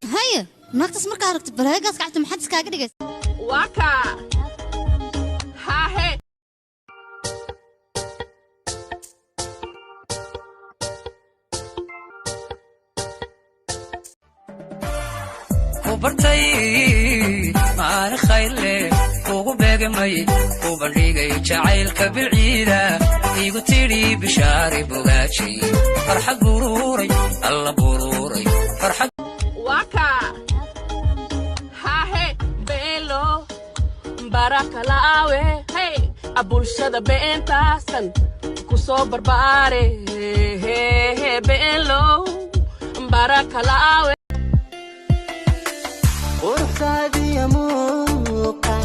هيا ناقص مركا عرفت بلاقاس قعدت محدث كاga dhigays waka ha he وبرتي ما خيله ugu beegamay u bandhigay jacaylka bilciida igu tiri bishaari bogaaji farxad buruuray alla buruuray farxad waka ha he belo barakalaawe hey abulshada beentaasan ku soo barbaare he belo barakalaawe urfadi amuqa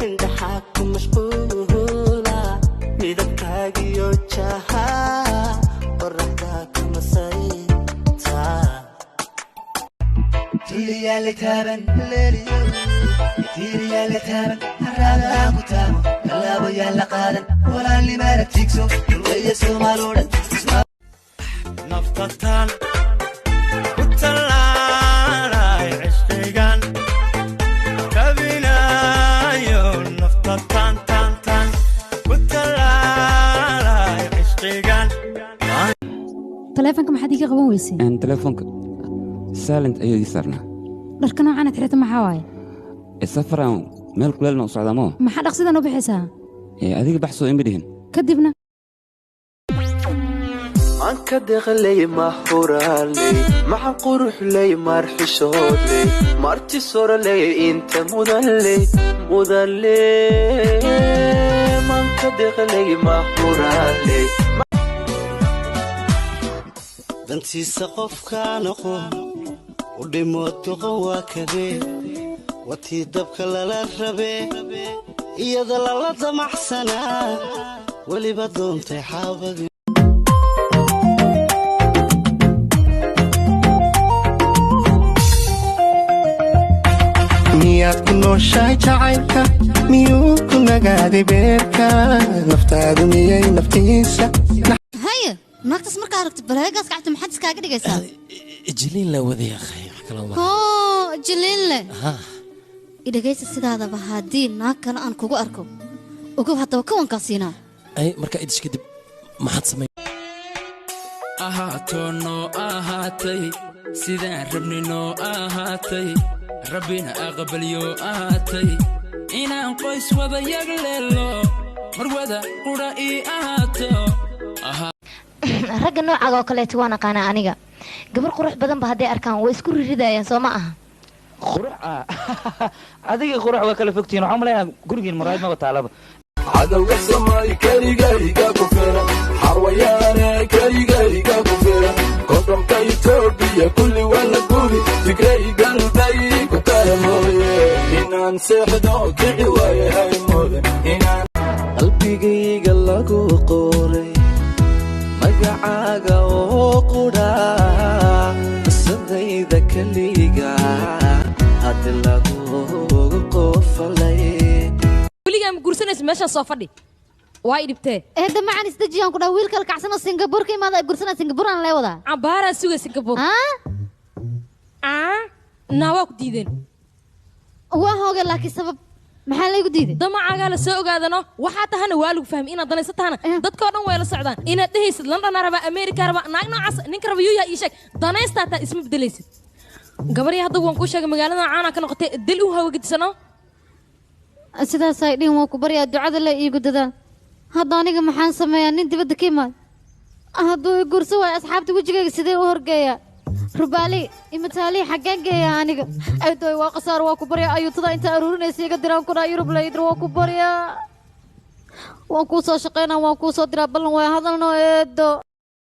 indhaxaku mashquula midabkaagiyo jaha qoraxda kama sayta tiyale taban leliyo tiyale taban harada kutamo labo yalla qadan wala limara tikso iyo Soomaaliyeed naftatan kutalay ishqigan kabinayo naftatan tan kutalay ishqigan تلفونك ما حد يجي قبون ويسي ان تلفونك سالنت ايو يسرنا دharkana waxaan xirta maxaa waaye السفر مال كلنا وصعدامو maxaa dhaqsidan u bixaysaa adiga baxso in bidihin kadibna anka deqlay mahurali maxa quruxlay marxishoodlay marti soralay inta mudalle manka deqlay mahurali dantiisa qofka noqo u dhimood waa kadee watii dabka lala rabe iyada lala damaxsanaa waliba doontay xaabadi miyaad ku nooshahay jacaylka miyuu ku nagaaday beerka naftaadu miyay naftiisa هيا ناقص مركا عرفت بلاقاس قعدت محدث كاga dhigays جلين لا ودي يا اخي كلام جليل ها idagaysa sidaadaba hadii naag kale aan kugu arko ugu hadaba kawanka siina اي marka idish kadib maxad samay ahatono ahatay sidaan rabnino ahatay rabbina aqbaliyo ahatay inaan qoys wada yagleelo mar wada qura ii ahato ragga noocaga oo kale waan aqaan aniga gabar qurux badan ba haday arkaan way isku riridayaan soo ma aha qurux adiga qurux waa kala fogtiin waxa malayn gurigiin marayd ma taalaba cadawga samay kaliga ku filan harwayaana kaliga ku filan qodobka Itoobiya kulli wala guri fikray galbay ku taramoye inaan seexdo kici waayay mooda inaan qalbigayga lagu qoray magacaaga oo qura sadayda kaliga had lagu qofalay waligaan gursanaysa meesha soo fadhi waa idibtee eeda macaan isdajiyaan ku dhaw wiilka kalkacsano Singapore ka imaada gursanaa Singapore aan leewada cabaara suga Singapore nawa ku diideen waa hooga laakiin sabab maxaa la igu diiday damacaaga la soo ogaadano waxa tahana waa lagu fahmi inaad danaysataan dadka oo dhan way la socdaan inaad dhehaysid London raba America raba naag noocaas ninka raba yuuya ii sheeg danaystaata isma bedelaysid gabar hadda waan ku sheegay magaalada caana ka noqotay dil u hawgidisano sidaas ay dhiin waa ku bariyaa ducada la iigu dadaa hadda aniga maxaan sameeyaa nin dibadda ka imaad hadduu i gurso waay asxaabta wejigayga sidee u horgeeyaa rubaali imataali xaggaan geeyaa aniga aydoy waa qasaar waa ku baryaa ayuutada inta aruurinaysa iga diraan kuna Yurub la idro waa ku baryaa waan kuu soo shaqeynaa waan kuu soo diraa ballan waa hadalno eedo